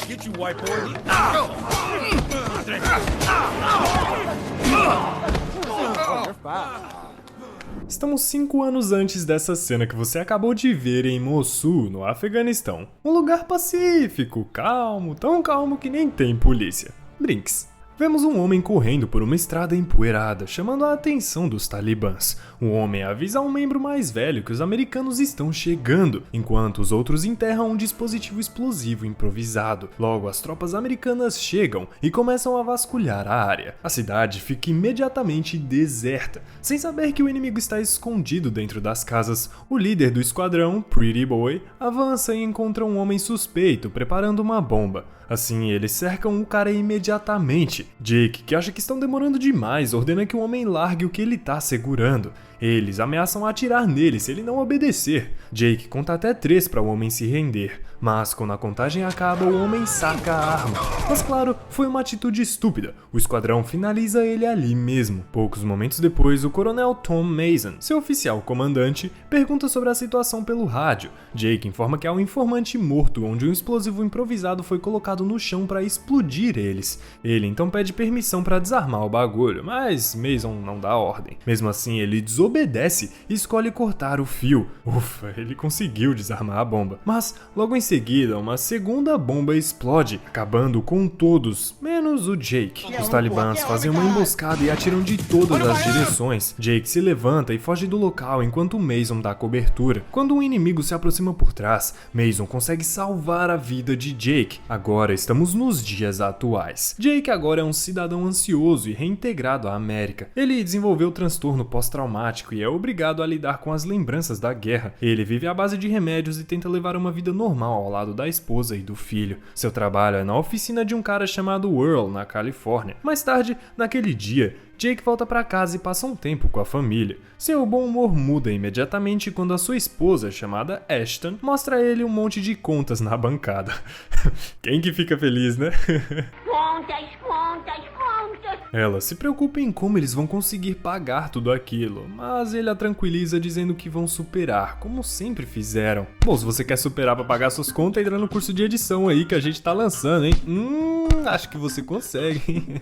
Get you, white boy. Estamos 5 anos antes dessa cena que você acabou de ver em Mossul, no Afeganistão. Um lugar pacífico, calmo, tão calmo que nem tem polícia. Brinks. Vemos um homem correndo por uma estrada empoeirada, chamando a atenção dos talibãs. O homem avisa a um membro mais velho que os americanos estão chegando, enquanto os outros enterram um dispositivo explosivo improvisado. Logo, as tropas americanas chegam e começam a vasculhar a área. A cidade fica imediatamente deserta. Sem saber que o inimigo está escondido dentro das casas, o líder do esquadrão, Pretty Boy, avança e encontra um homem suspeito preparando uma bomba. Assim, eles cercam o cara imediatamente. Jake, que acha que estão demorando demais, ordena que o homem largue o que ele tá segurando. Eles ameaçam atirar nele se ele não obedecer. Jake conta até 3 para o homem se render, mas quando a contagem acaba, o homem saca a arma. Mas claro, foi uma atitude estúpida. O esquadrão finaliza ele ali mesmo. Poucos momentos depois, o coronel Tom Mason, seu oficial comandante, pergunta sobre a situação pelo rádio. Jake informa que há um informante morto, onde um explosivo improvisado foi colocado no chão para explodir eles. Ele então pede permissão para desarmar o bagulho, mas Mason não dá ordem. Mesmo assim, ele desobedece e escolhe cortar o fio. Ufa, ele conseguiu desarmar a bomba. Mas logo em seguida, uma segunda bomba explode, acabando com todos, menos o Jake. Os talibãs fazem uma emboscada e atiram de todas as direções. Jake se levanta e foge do local enquanto Mason dá cobertura. Quando um inimigo se aproxima por trás, Mason consegue salvar a vida de Jake. Agora estamos nos dias atuais. Jake agora é um cidadão ansioso e reintegrado à América. Ele desenvolveu transtorno pós-traumático e é obrigado a lidar com as lembranças da guerra. Ele vive à base de remédios e tenta levar uma vida normal ao lado da esposa e do filho. Seu trabalho é na oficina de um cara chamado Earl, na Califórnia. Mais tarde, naquele dia, Jake volta para casa e passa um tempo com a família. Seu bom humor muda imediatamente quando a sua esposa, chamada Ashton, mostra a ele um monte de contas na bancada. Quem que fica feliz, né? Contas. Ela se preocupa em como eles vão conseguir pagar tudo aquilo, mas ele a tranquiliza dizendo que vão superar, como sempre fizeram. Bom, se você quer superar para pagar suas contas, entra no curso de edição aí que a gente tá lançando, hein? Acho que você consegue.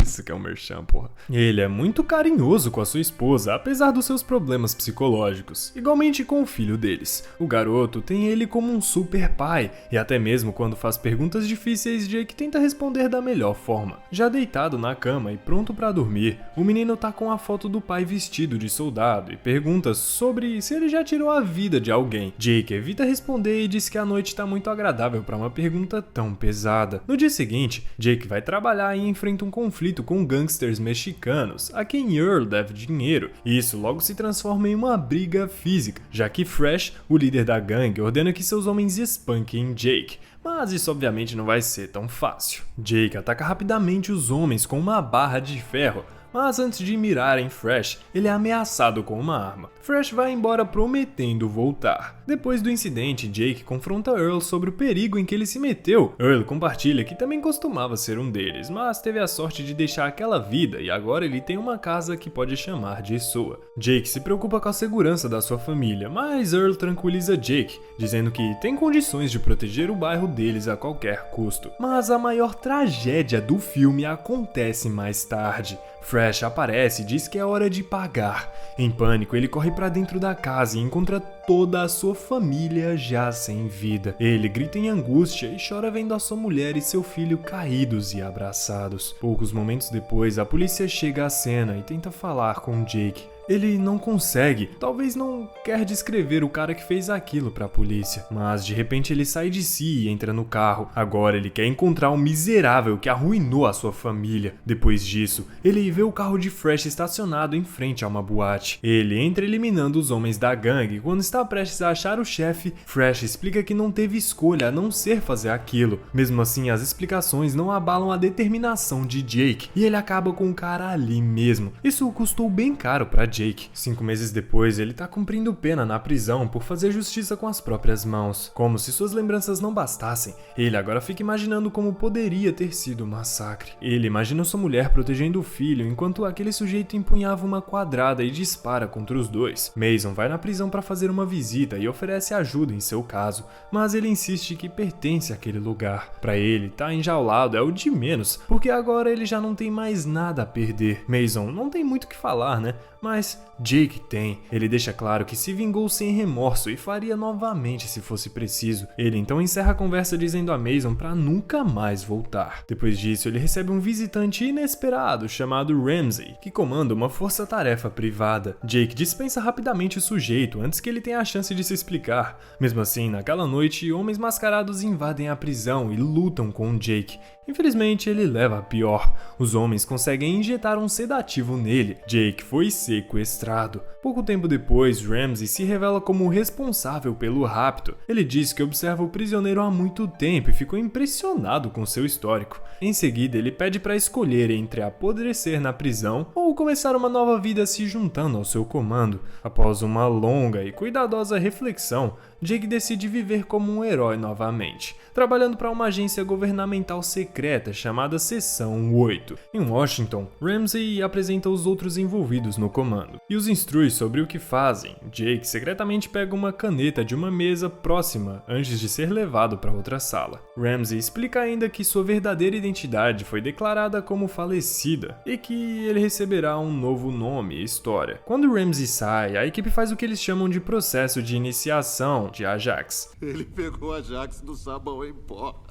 Isso que é um merchan, porra. Ele é muito carinhoso com a sua esposa, apesar dos seus problemas psicológicos, igualmente com o filho deles. O garoto tem ele como um super pai, e até mesmo quando faz perguntas difíceis, Jake tenta responder da melhor forma. Já deitado na cama e pronto pra dormir, o menino tá com a foto do pai vestido de soldado e pergunta sobre se ele já tirou a vida de alguém. Jake evita responder e diz que a noite tá muito agradável pra uma pergunta tão pesada. No dia seguinte, Jake vai trabalhar e enfrenta um conflito com gangsters mexicanos, a quem Earl deve dinheiro. Isso logo se transforma em uma briga física, já que Fresh, o líder da gangue, ordena que seus homens espanquem Jake. Mas isso obviamente não vai ser tão fácil. Jake ataca rapidamente os homens com uma barra de ferro, mas antes de mirar em Fresh, ele é ameaçado com uma arma. Fresh vai embora prometendo voltar. Depois do incidente, Jake confronta Earl sobre o perigo em que ele se meteu. Earl compartilha que também costumava ser um deles, mas teve a sorte de deixar aquela vida e agora ele tem uma casa que pode chamar de sua. Jake se preocupa com a segurança da sua família, mas Earl tranquiliza Jake, dizendo que tem condições de proteger o bairro deles a qualquer custo. Mas a maior tragédia do filme acontece mais tarde. Fresh aparece e diz que é hora de pagar. Em pânico, ele corre para dentro da casa e encontra toda a sua família já sem vida. Ele grita em angústia e chora vendo a sua mulher e seu filho caídos e abraçados. Poucos momentos depois, a polícia chega à cena e tenta falar com Jake. Ele não consegue, talvez não quer descrever o cara que fez aquilo pra polícia, mas de repente ele sai de si e entra no carro. Agora ele quer encontrar o miserável que arruinou a sua família. Depois disso, ele vê o carro de Fresh estacionado em frente a uma boate. Ele entra eliminando os homens da gangue. Quando está prestes a achar o chefe, Fresh explica que não teve escolha a não ser fazer aquilo. Mesmo assim, as explicações não abalam a determinação de Jake e ele acaba com o cara ali mesmo. Isso custou bem caro pra Jake. 5 meses depois, ele tá cumprindo pena na prisão por fazer justiça com as próprias mãos. Como se suas lembranças não bastassem, ele agora fica imaginando como poderia ter sido o massacre. Ele imagina sua mulher protegendo o filho enquanto aquele sujeito empunhava uma quadrada e dispara contra os dois. Mason vai na prisão para fazer uma visita e oferece ajuda em seu caso, mas ele insiste que pertence àquele lugar. Para ele, tá enjaulado é o de menos, porque agora ele já não tem mais nada a perder. Mason não tem muito o que falar, né? Mas Jake tem. Ele deixa claro que se vingou sem remorso e faria novamente se fosse preciso. Ele então encerra a conversa dizendo a Mason para nunca mais voltar. Depois disso, ele recebe um visitante inesperado chamado Ramsey, que comanda uma força-tarefa privada. Jake dispensa rapidamente o sujeito antes que ele tenha a chance de se explicar. Mesmo assim, naquela noite, homens mascarados invadem a prisão e lutam com Jake. Infelizmente, ele leva a pior. Os homens conseguem injetar um sedativo nele. Jake foi sequestrado. Pouco tempo depois, Ramsey se revela como o responsável pelo rapto. Ele diz que observa o prisioneiro há muito tempo e ficou impressionado com seu histórico. Em seguida, ele pede para escolher entre apodrecer na prisão ou começar uma nova vida se juntando ao seu comando. Após uma longa e cuidadosa reflexão, Jake decide viver como um herói novamente, trabalhando para uma agência governamental secreta chamada Seção 8. Em Washington, Ramsey apresenta os outros envolvidos no comando e os instrui sobre o que fazem. Jake secretamente pega uma caneta de uma mesa próxima antes de ser levado para outra sala. Ramsey explica ainda que sua verdadeira identidade foi declarada como falecida e que ele receberá um novo nome e história. Quando Ramsey sai, a equipe faz o que eles chamam de processo de iniciação de Ajax. Ele pegou Ajax do sabão em pó.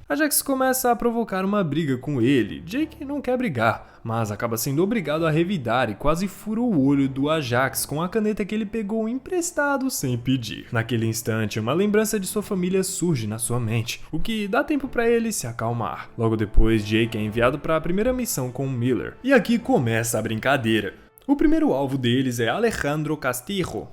Ajax começa a provocar uma briga com ele. Jake não quer brigar, mas acaba sendo obrigado a revidar e quase fura o olho do Ajax com a caneta que ele pegou emprestado sem pedir. Naquele instante, uma lembrança de sua família surge na sua mente, o que dá tempo para ele se acalmar. Logo depois, Jake é enviado para a primeira missão com Miller. E aqui começa a brincadeira. O primeiro alvo deles é Alejandro Castillo,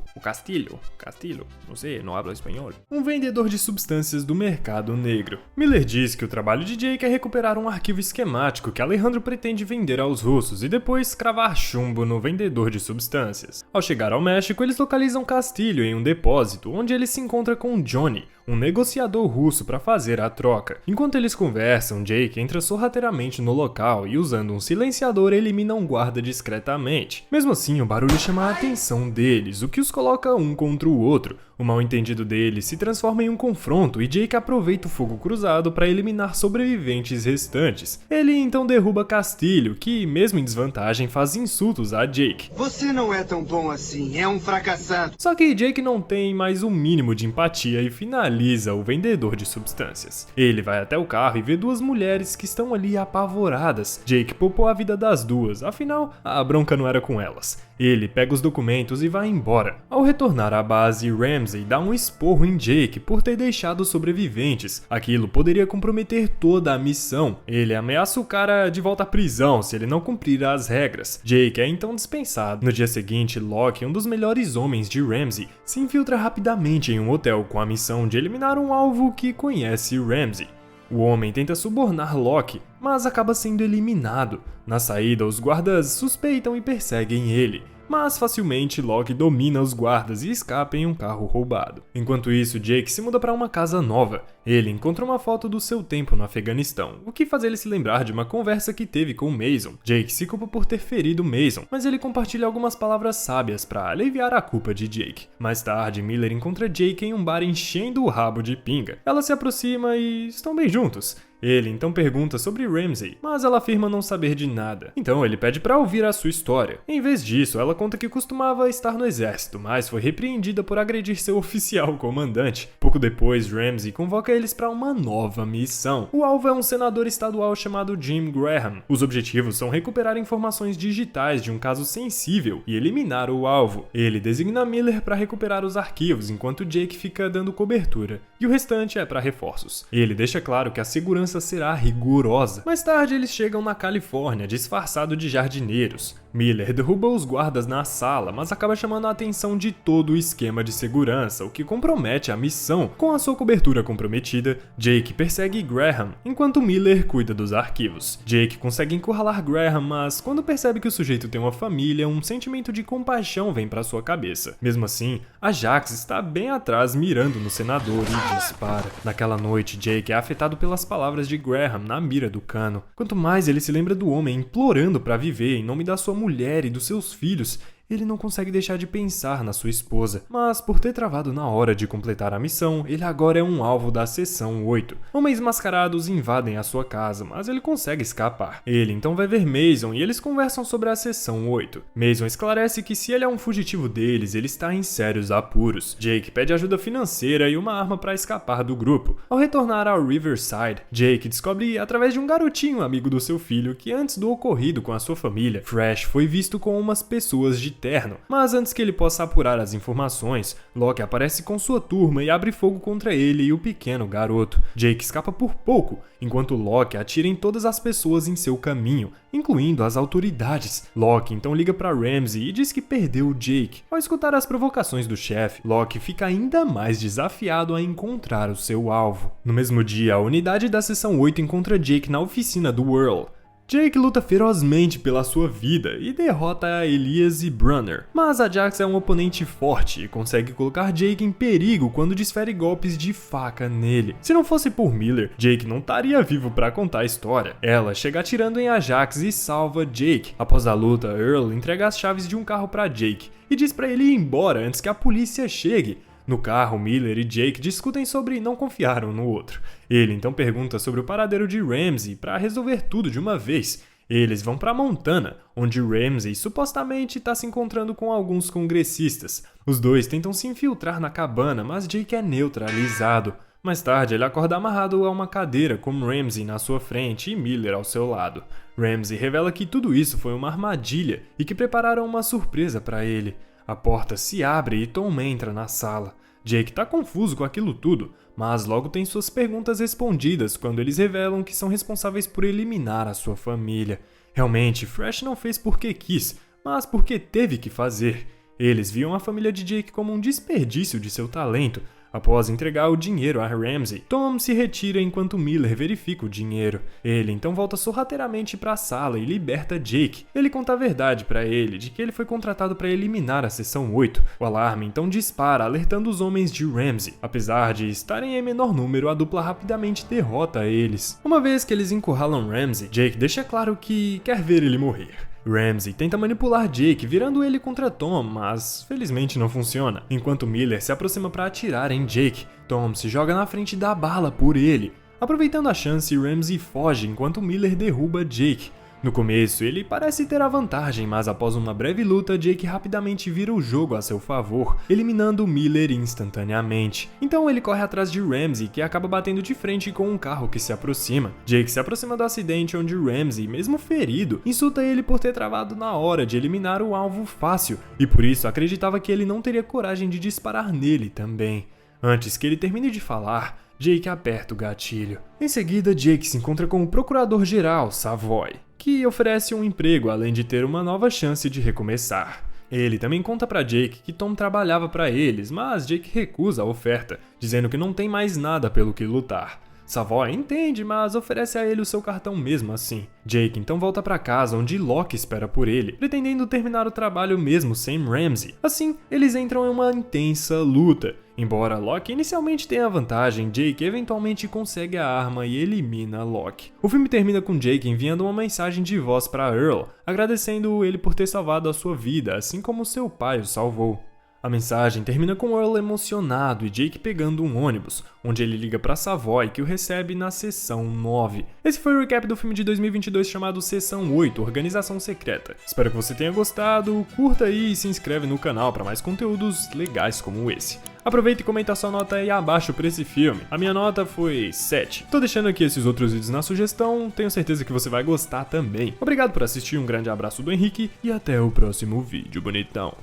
não sei, não hablo espanhol, um vendedor de substâncias do mercado negro. Miller diz que o trabalho de Jake é recuperar um arquivo esquemático que Alejandro pretende vender aos russos e depois cravar chumbo no vendedor de substâncias. Ao chegar ao México, eles localizam Castillo em um depósito, onde ele se encontra com Johnny, um negociador russo, para fazer a troca. Enquanto eles conversam, Jake entra sorrateiramente no local e, usando um silenciador, elimina um guarda discretamente. Mesmo assim, o barulho chama a atenção deles, o que os coloca um contra o outro. O mal-entendido deles se transforma em um confronto e Jake aproveita o fogo cruzado para eliminar sobreviventes restantes. Ele então derruba Castillo, que, mesmo em desvantagem, faz insultos a Jake. Você não é tão bom assim, é um fracassado. Só que Jake não tem mais um mínimo de empatia e finaliza o vendedor de substâncias. Ele vai até o carro e vê duas mulheres que estão ali apavoradas. Jake poupou a vida das duas, afinal, a bronca não era com elas. Ele pega os documentos e vai embora. Ao retornar à base, Ramsey dá um esporro em Jake por ter deixado os sobreviventes. Aquilo poderia comprometer toda a missão. Ele ameaça o cara de volta à prisão se ele não cumprir as regras. Jake é então dispensado. No dia seguinte, Locke, um dos melhores homens de Ramsey, se infiltra rapidamente em um hotel com a missão de eliminar um alvo que conhece Ramsey. O homem tenta subornar Locke, mas acaba sendo eliminado. Na saída, os guardas suspeitam e perseguem ele, mas facilmente Locke domina os guardas e escapa em um carro roubado. Enquanto isso, Jake se muda para uma casa nova. Ele encontra uma foto do seu tempo no Afeganistão, o que faz ele se lembrar de uma conversa que teve com Mason. Jake se culpa por ter ferido Mason, mas ele compartilha algumas palavras sábias para aliviar a culpa de Jake. Mais tarde, Miller encontra Jake em um bar enchendo o rabo de pinga. Ela se aproxima e estão bem juntos. Ele então pergunta sobre Ramsey, mas ela afirma não saber de nada. Então ele pede para ouvir a sua história. Em vez disso, ela conta que costumava estar no exército, mas foi repreendida por agredir seu oficial comandante. Pouco depois, Ramsey convoca eles para uma nova missão. O alvo é um senador estadual chamado Jim Graham. Os objetivos são recuperar informações digitais de um caso sensível e eliminar o alvo. Ele designa Miller para recuperar os arquivos, enquanto Jake fica dando cobertura, e o restante é para reforços. Ele deixa claro que a segurança segurança será rigorosa. Mais tarde eles chegam na Califórnia disfarçado de jardineiros. Miller derruba os guardas na sala, mas acaba chamando a atenção de todo o esquema de segurança, o que compromete a missão. Com a sua cobertura comprometida, Jake persegue Graham, enquanto Miller cuida dos arquivos. Jake consegue encurralar Graham, mas quando percebe que o sujeito tem uma família, um sentimento de compaixão vem para sua cabeça. Mesmo assim, Ajax está bem atrás mirando no senador e dispara. Naquela noite, Jake é afetado pelas palavras de Graham na mira do cano. Quanto mais ele se lembra do homem implorando para viver em nome da sua mulher e dos seus filhos, ele não consegue deixar de pensar na sua esposa, mas por ter travado na hora de completar a missão, ele agora é um alvo da Seção 8. Homens mascarados invadem a sua casa, mas ele consegue escapar. Ele então vai ver Mason e eles conversam sobre a Seção 8. Mason esclarece que se ele é um fugitivo deles, ele está em sérios apuros. Jake pede ajuda financeira e uma arma para escapar do grupo. Ao retornar ao Riverside, Jake descobre através de um garotinho amigo do seu filho que antes do ocorrido com a sua família, Fresh foi visto com umas pessoas de terno. Mas antes que ele possa apurar as informações, Locke aparece com sua turma e abre fogo contra ele e o pequeno garoto. Jake escapa por pouco, enquanto Locke atira em todas as pessoas em seu caminho, incluindo as autoridades. Locke então liga para Ramsey e diz que perdeu o Jake. Ao escutar as provocações do chefe, Locke fica ainda mais desafiado a encontrar o seu alvo. No mesmo dia, a unidade da Seção 8 encontra Jake na oficina do Earl. Jake luta ferozmente pela sua vida e derrota a Elias e Brunner, mas Ajax é um oponente forte e consegue colocar Jake em perigo quando desfere golpes de faca nele. Se não fosse por Miller, Jake não estaria vivo para contar a história. Ela chega atirando em Ajax e salva Jake. Após a luta, Earl entrega as chaves de um carro para Jake e diz para ele ir embora antes que a polícia chegue. No carro, Miller e Jake discutem sobre não confiar um no outro. Ele então pergunta sobre o paradeiro de Ramsey para resolver tudo de uma vez. Eles vão para Montana, onde Ramsey supostamente está se encontrando com alguns congressistas. Os dois tentam se infiltrar na cabana, mas Jake é neutralizado. Mais tarde, ele acorda amarrado a uma cadeira com Ramsey na sua frente e Miller ao seu lado. Ramsey revela que tudo isso foi uma armadilha e que prepararam uma surpresa para ele. A porta se abre e Tom entra na sala. Jake tá confuso com aquilo tudo, mas logo tem suas perguntas respondidas quando eles revelam que são responsáveis por eliminar a sua família. Realmente, Fresh não fez porque quis, mas porque teve que fazer. Eles viam a família de Jake como um desperdício de seu talento. Após entregar o dinheiro a Ramsey, Tom se retira enquanto Miller verifica o dinheiro. Ele então volta sorrateiramente para a sala e liberta Jake. Ele conta a verdade para ele de que ele foi contratado para eliminar a Seção 8. O alarme então dispara, alertando os homens de Ramsey. Apesar de estarem em menor número, a dupla rapidamente derrota eles. Uma vez que eles encurralam Ramsey, Jake deixa claro que quer ver ele morrer. Ramsey tenta manipular Jake, virando ele contra Tom, mas felizmente não funciona. Enquanto Miller se aproxima para atirar em Jake, Tom se joga na frente da bala por ele. Aproveitando a chance, Ramsey foge enquanto Miller derruba Jake. No começo, ele parece ter a vantagem, mas após uma breve luta, Jake rapidamente vira o jogo a seu favor, eliminando Miller instantaneamente. Então ele corre atrás de Ramsey, que acaba batendo de frente com um carro que se aproxima. Jake se aproxima do acidente onde Ramsey, mesmo ferido, insulta ele por ter travado na hora de eliminar o alvo fácil, e por isso acreditava que ele não teria coragem de disparar nele também. Antes que ele termine de falar, Jake aperta o gatilho. Em seguida, Jake se encontra com o procurador-geral, Savoy, que oferece um emprego além de ter uma nova chance de recomeçar. Ele também conta pra Jake que Tom trabalhava pra eles, mas Jake recusa a oferta, dizendo que não tem mais nada pelo que lutar. Savoy entende, mas oferece a ele o seu cartão mesmo assim. Jake então volta pra casa, onde Locke espera por ele, pretendendo terminar o trabalho mesmo sem Ramsey. Assim, eles entram em uma intensa luta. Embora Locke inicialmente tenha a vantagem, Jake eventualmente consegue a arma e elimina Locke. O filme termina com Jake enviando uma mensagem de voz para Earl, agradecendo ele por ter salvado a sua vida, assim como seu pai o salvou. A mensagem termina com Earl emocionado e Jake pegando um ônibus, onde ele liga para Savoy, que o recebe na Seção 9. Esse foi o recap do filme de 2022 chamado Seção 8, Organização Secreta. Espero que você tenha gostado, curta aí e se inscreve no canal para mais conteúdos legais como esse. Aproveita e comenta sua nota aí abaixo pra esse filme. A minha nota foi 7. Tô deixando aqui esses outros vídeos na sugestão, tenho certeza que você vai gostar também. Obrigado por assistir, um grande abraço do Henrique e até o próximo vídeo, bonitão.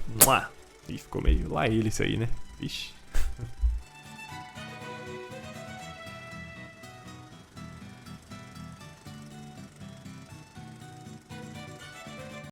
Ih, ficou meio lá ele isso aí, né? Vixe.